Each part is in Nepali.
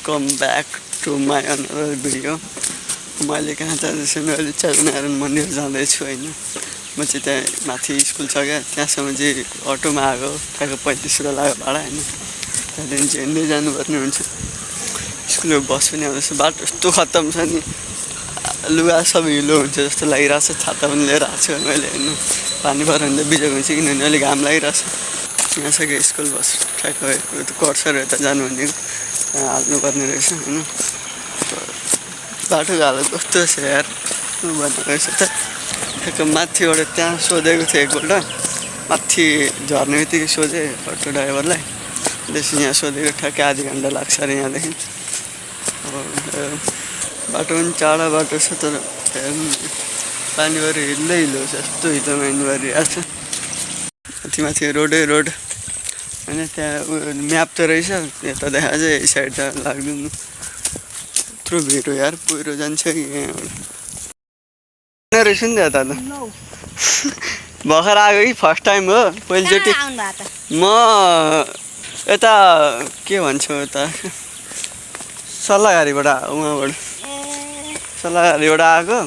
Welcome back to my another video. मैले कहाँ जाँदैछु भने अहिले चारनारायण मन्दिर जाँदैछु होइन। म चाहिँ त्यहाँ माथि स्कुल छ क्या, त्यहाँसम्म चाहिँ अटोमा आएको, त्यहाँको 35 रुपियाँ लाग्यो भाडा होइन। त्यहाँदेखि चाहिँ हिँड्दै जानुपर्ने हुन्छ। स्कुलको बस पनि आउँदैछ, बाटो यस्तो खत्तम छ नि, लुगा सब हिलो हुन्छ जस्तो लागिरहेको छ। छाता पनि लिएर आएको छु मैले होइन, पानी पऱ्यो भने त बिजोग हुन्छ, किनभने अहिले घाम लागिरहेको छ। यहाँ छ कि स्कुल बस ठ्याक्क कर्सर यता जानु भनेको त्यहाँ हाल्नुपर्ने रहेछ होइन। बाटोको हालत कस्तो छ यार भन्ने रहेछ त। ठ्याक्क माथिबाट त्यहाँ सोधेको थिएँ एकपल्ट, माथि झर्ने बित्तिकै सोधेँ अटो ड्राइभरलाई, त्यसपछि यहाँ सोधेको ठ्याक्कै आधी घन्टा लाग्छ अरे यहाँदेखि। अब बाटो पनि टाढा बाटो छ, तर पानीभरि हिल्दै हिलो छ, यस्तो हिलोमा हिँड्नु परिरहेको छ। माथि रोडै रोड होइन, त्यहाँ म्याप त रहेछ, यता देखा चाहिँ यही साइड त लाग्दैन। यत्रो भिड हो यार, पहिरो जान्छ कि यहाँबाट रहेछ नि त यता त। भर्खर आएको कि फर्स्ट टाइम हो, पहिलोचोटि म यता के भन्छौ यता सल्लाहघारीबाट उहाँबाट सल्लाहघारीबाट आएको।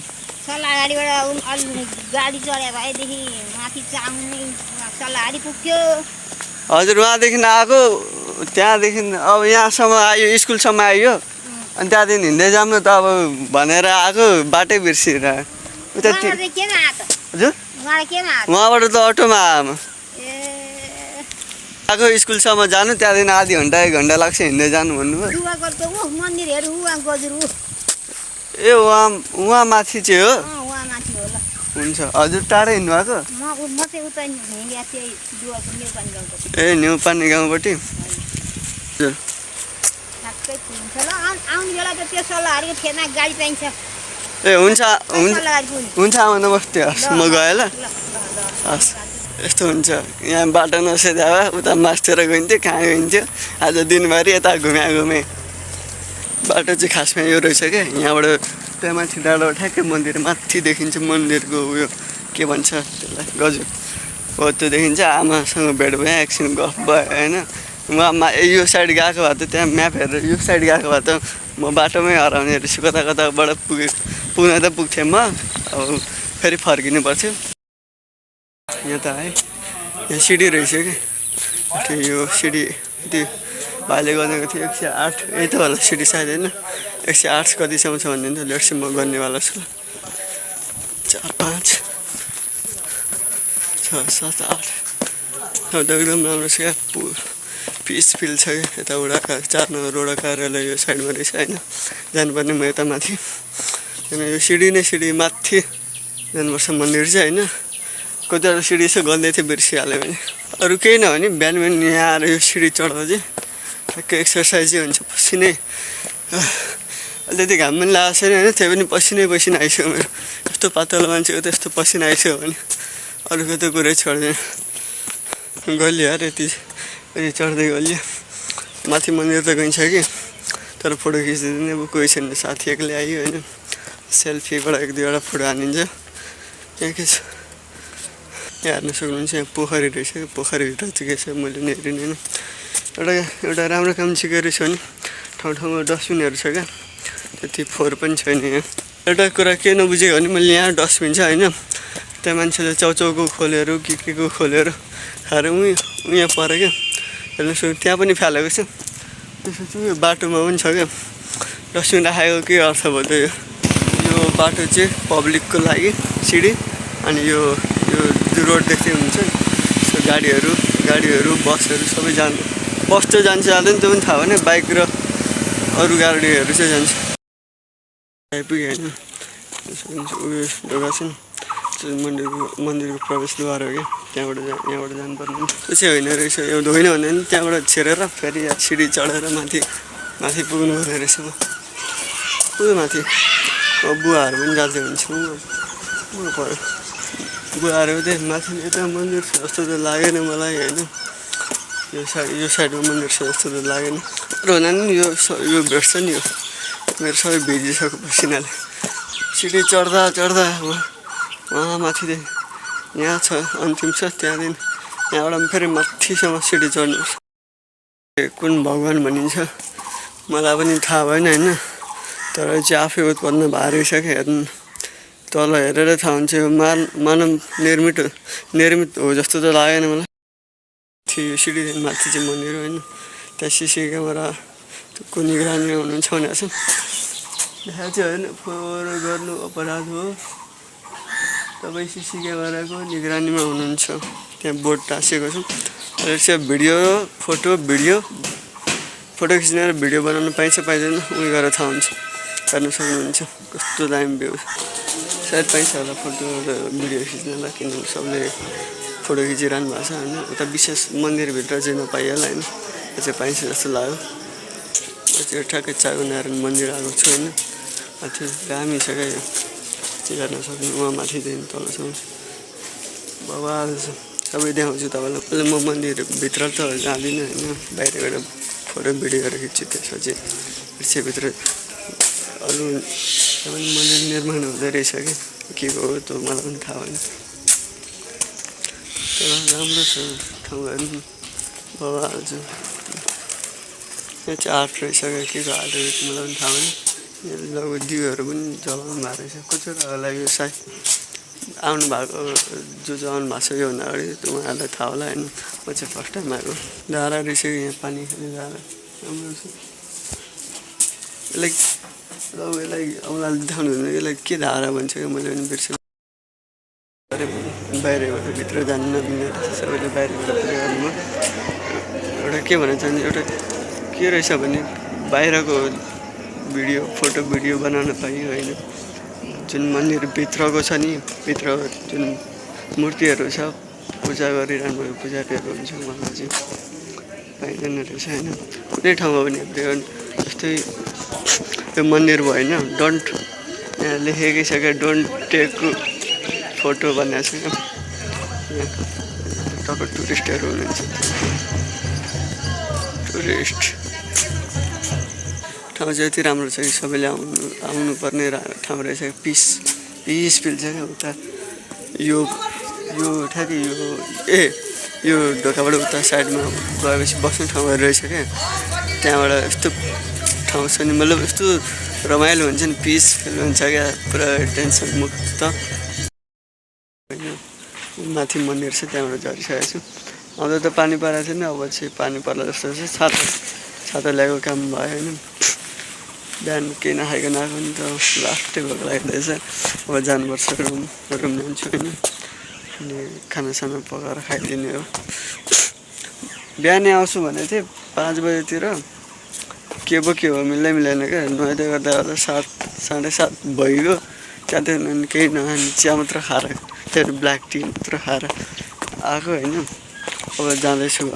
गाडी चढ्यो भएदेखि माथि चाम्ने सल्लाहघारी पुग्यो। हजुर, उहाँदेखि आएको, त्यहाँदेखि अब यहाँसम्म आयो, स्कुलसम्म आयो, अनि त्यहाँदेखि हिँड्दै जाऊँ न त अब भनेर आएको, बाटै बिर्सिएर उता। हजुर, उहाँबाट त अटोमा आएको स्कुलसम्म जानु, त्यहाँदेखि आधी घन्टा 1 घन्टा लाग्छ हिँड्दै जानु भन्नुभयो। ए उहाँ माथि चाहिँ हो। हुन्छ, हजुर टाढै हिँड्नु भएको? ए न्युपानी गाउँपट्टि। हजुर ए हुन्छ हुन्छ हुन्छ, आमा नमस्ते, हस् म गएँ ल। हस्, यस्तो हुन्छ यहाँ बाटो नसोध्या भए उता मास्टर गइन्थ्यो, कहाँ गइन्थ्यो, आज दिनभरि यता घुमे। बाटो चाहिँ खासमा यो रहेछ क्या, यहाँबाट त्यहाँ माथि डाँडाबाट ठ्याक्कै मन्दिर माथि देखिन्छ, मन्दिरको उयो के भन्छ त्यसलाई, गजु हो, त्यो देखिन्छ। आमासँग भेट भयो, एकछिन गफ भयो होइन। उहाँ यो साइड गएको भए त त्यहाँ म्याप हेरेर यो साइड गएको भए त म बाटोमै हराउने रहेछु, कताबाट पुग्न त पुग्थेँ म, अब फेरि फर्किनु पर्थ्यो। यहाँ त आएँ, यहाँ सिडी रहेछ कि, यो सिडी त्यो भाइले गरेको थियो 108, यही त होला सिडी सायद होइन, 108 कतिसम्म छ भन्ने त लेट्स म गर्नेवाला छु। 4 5 6 7 8 अब त एकदम राम्रो छ क्या, पिसफिल छ क्या। यता 4 नम्बर वडा कार्यालय यो साइडमा रहेछ होइन, जानुपर्ने म यता माथि, यो सिडी नै सिडी माथि जानुपर्छ मन्दिर चाहिँ होइन। कतिवटा सिडी यसो गल्दै थियो, बिर्सिहाल्यो भने। अरू केही नभने बिहान यहाँ आएर यो सिडी चढ्दा चाहिँ ठ्याक्कै एक्सर्साइजै हुन्छ, पसिनै अहिले त्यति घाम पनि लागेको छैन होइन, त्यही पनि पसिनै आइसक्यो मेरो। यस्तो पातलो मान्छेको त यस्तो पसिना आइसक्यो भने अरूको त कुरै छोड्दैन। गलियो यार, यति चढ्दै गलियो। माथि मन्दिर त गइन्छ कि, तर फोटो खिचिदिने अब कोही छैन, साथी एक्लै आयो होइन। सेल्फीबाट 1-2वटा फोटो हानिन्छ। यहाँ के छ यहाँ हेर्न सक्नुहुन्छ, यहाँ पोखरी रहेछ कि, पोखरीभित्र चाहिँ के छ मैले नि हेरिनँ होइन। एउटा राम्रो काम चाहिँ के रहेछ भने ठाउँमा डस्टबिनहरू छ क्या, त्यति फोहोर पनि छैन यहाँ। एउटा कुरा के नबुझेको भने मैले यहाँ डस्टबिन छ होइन, त्यहाँ मान्छेले चाउचाउको खोलेर के को खोलेर खाएर उहाँ पऱ्यो क्या, हेर्नुहोस् त्यहाँ पनि फालेको छ। त्यसपछि यो बाटोमा पनि छ क्या डस्टबिन राखेको, के अर्थ भयो त यो बाटो चाहिँ पब्लिकको लागि सिडी, अनि यो रोड देख्दै हुन्छ गाडीहरू बसहरू सबै बस त जान्छ जाँदैन त्यो पनि थाहा भएन, बाइक र अरू गाडीहरू चाहिँ जान्छ। आइपुग्यो होइन, उयो ढोका छ नि, मन्दिरको प्रवेशद्वार हो क्या, यहाँबाट जानुपर्ने। त्यो चाहिँ होइन रहेछ, एउटा होइन भने पनि त्यहाँबाट छिरेर फेरि सिडी चढेर माथि पुग्नु पर्ने रहेछ। पुग्यो माथि, बुवाहरू पनि जाँदै हुन्छ, पऱ्यो बुवाहरू चाहिँ माथि यता मन्दिर छ जस्तो त लागेन मलाई होइन, यो साइडमा मन्दिर छ जस्तो त लागेन। र हुन नि यो भेट्छ नि, यो मेरो सबै भिजिसक्यो पसिनाले। सिडी चढ्दा वहाँ माथिदेखि यहाँ छ अन्तिम छ, त्यहाँदेखि यहाँबाट फेरि माथिसम्म सिडी चढ्नुपर्छ। कुन भगवान् भनिन्छ मलाई पनि थाहा भएन होइन, तर चाहिँ आफै उत्पन्न भएर रहेछ क्या। हेर्नु तल हेरेर थाहा हुन्छ, यो मानव निर्मित हो जस्तो त लागेन मलाई। थियो सिँढीदेखि माथि चाहिँ मन्दिर होइन, त्यहाँ सिसी क्यामेराको निगरानीमा हुनुहुन्छ भनेको छ। त्यहाँ चाहिँ होइन, फोहोर गर्नु अपराध हो, तपाईँ सिसी क्यामेराको निगरानीमा हुनुहुन्छ, त्यहाँ बोर्ड टाँसिएको छ। चाहिँ फोटो खिच्ने र भिडियो बनाउनु पाइन्छ पाइँदैन उयो गरेर थाहा हुन्छ, हेर्नु सक्नुहुन्छ कस्तो दामी भ्यू। सायद पाइन्छ होला फोटो र भिडियो खिच्नलाई, किनभने सबले फोटो खिचिरहनु भएको छ होइन। उता विशेष मन्दिरभित्र चाहिँ नपाइहाल्छ होइन, त्यो चाहिँ पाइन्छ जस्तो लाग्यो। चाहिँ ठ्याक्कै चागो नारायण मन्दिर आएको छु होइन, त्यो दामी छ क्या। यो चाहिँ हेर्न सक्नु, उहाँ माथिदेखि तलसम्म बवाल छ। सबै देखाउँछु तपाईँलाई। पहिला म मन्दिरभित्र त जाँदिनँ होइन, बाहिरबाट फोटो भिडियोहरू खिच्छु। त्यसपछि भित्र अरू मन्दिर निर्माण हुँदै रहेछ क्या, के हो त्यो मलाई पनि थाहा भएन। तर राम्रो छ ठाउँहरू, बवाल छ। यहाँ चाहिँ आर्ट रहेछ क्या, के को आर्ट रहेछ मलाई पनि थाहा भएन। यहाँ लगभग दियोहरू पनि जलाउनु भएको रहेछ। कतिवटा लागि सायद आउनु भएको जो आउनु भएको छ योभन्दा अगाडि उहाँहरूलाई थाहा होला होइन। म चाहिँ फर्स्ट टाइम आएको। धारा रहेछ यहाँ, पानी खाने धारा राम्रो छ। यसलाई औँलाले देखाउनु हुँदैन, यसलाई के धारा भन्छ क्या, मैले पनि बिर्सेँ। बाहिरबाट भित्र जानु नदिने रहेछ सबैले, बाहिरबाट गर्नुमा एउटा के भन्न चाहन्छु, एउटा के रहेछ भने बाहिरको फोटो भिडियो बनाउन पाइयो होइन। जुन मन्दिरभित्रको छ नि, भित्र जुन मूर्तिहरू छ, पूजा गरिरहनु भएको पुजारीहरू हुन्छ, उहाँलाई चाहिँ पाइँदैन रहेछ होइन। कुनै ठाउँमा पनि जस्तै यो मन्दिर भयो होइन, यहाँ लेखेकै छ क्या, डोन्ट टेक फोटो भनेको छ क्या। यहाँ टक्क टुरिस्टहरू हुनुहुन्छ, टुरिस्ट ठाउँ चाहिँ यति राम्रो छ कि सबैले आउनुपर्ने ठाउँ रहेछ। पिसफुल छ क्या। उता यो ठ्याक्कै यो ढोकाबाट उता साइडमा गएपछि बस्ने ठाउँहरू रहेछ क्या। त्यहाँबाट यस्तो ठाउँ छ नि, मतलब यस्तो रमाइलो हुन्छ नि, पिसफुल हुन्छ क्या, पुरा टेन्सन मुक्त होइन। माथि मन्दिर छ, त्यहाँबाट झरिसकेको छु। आउँदा त पानी परेको थिएन, अब चाहिँ पानी पर्ला जस्तो छ। छाता ल्याएको काम भयो होइन। बिहान केही नखाइकन आएको नि त, लास्टै भोक लागिरहेछ। अब जानुपर्छ, रुम जान्छु होइन। अनि खानासाना पकाएर खाइदिने हो। बिहानै आउँछु भनेको थिएँ 5 बजेतिर, के हो मिल्दैन क्या। नुहाइदिए गर्दा 7:30 भइगयो। त्यहाँदेखि केही नखाने, चिया मात्र खाएर, त्यो ब्ल्याक टी मात्र खाएर आएको होइन। अब जाँदैछु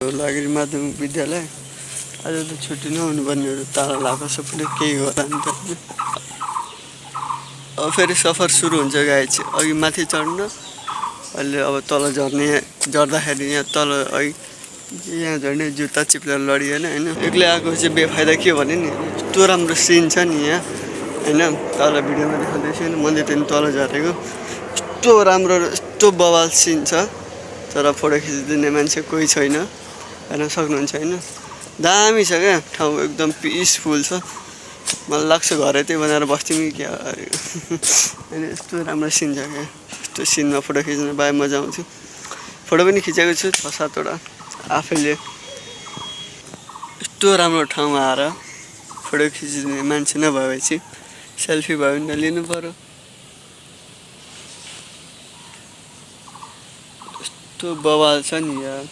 लागि माध्यमिक विद्यालय। आज त छुट्टी नहुनुपर्नेहरू ताला लगाएको सबैले, केही होला नि त। अब फेरि सफर सुरु हुन्छ गाइज, अघि माथि चढ्न, अहिले अब तल झर्दाखेरि यहाँ तल यहाँ झर्ने जुत्ता चिप्लेर लडिएन होइन। एक्लै आएको चाहिँ बेफाइदा के भने नि, यस्तो राम्रो सिन छ नि यहाँ होइन। तल भिडियोमा देखाउँदैछु होइन, मन्दिरदेखि तल झरेको यस्तो राम्रो, यस्तो बवाल सिन छ। तर फोटो खिचिदिने मान्छे कोही छैन, हेर्न सक्नुहुन्छ होइन। दामी छ क्या ठाउँ, एकदम पिसफुल छ। मलाई लाग्छ घरै त्यही बनाएर बस्थ्यौँ कि क्या होइन। यस्तो राम्रो सिन छ क्या, यस्तो सिनमा फोटो खिच्न पाए मजा आउँथ्यो। फोटो पनि खिचेको छु 6-7वटा आफैले। यस्तो राम्रो ठाउँमा आएर फोटो खिचिदिने मान्छे नभएपछि सेल्फी भयो भने त लिनु पर्यो। यस्तो बवाल छ नि यार।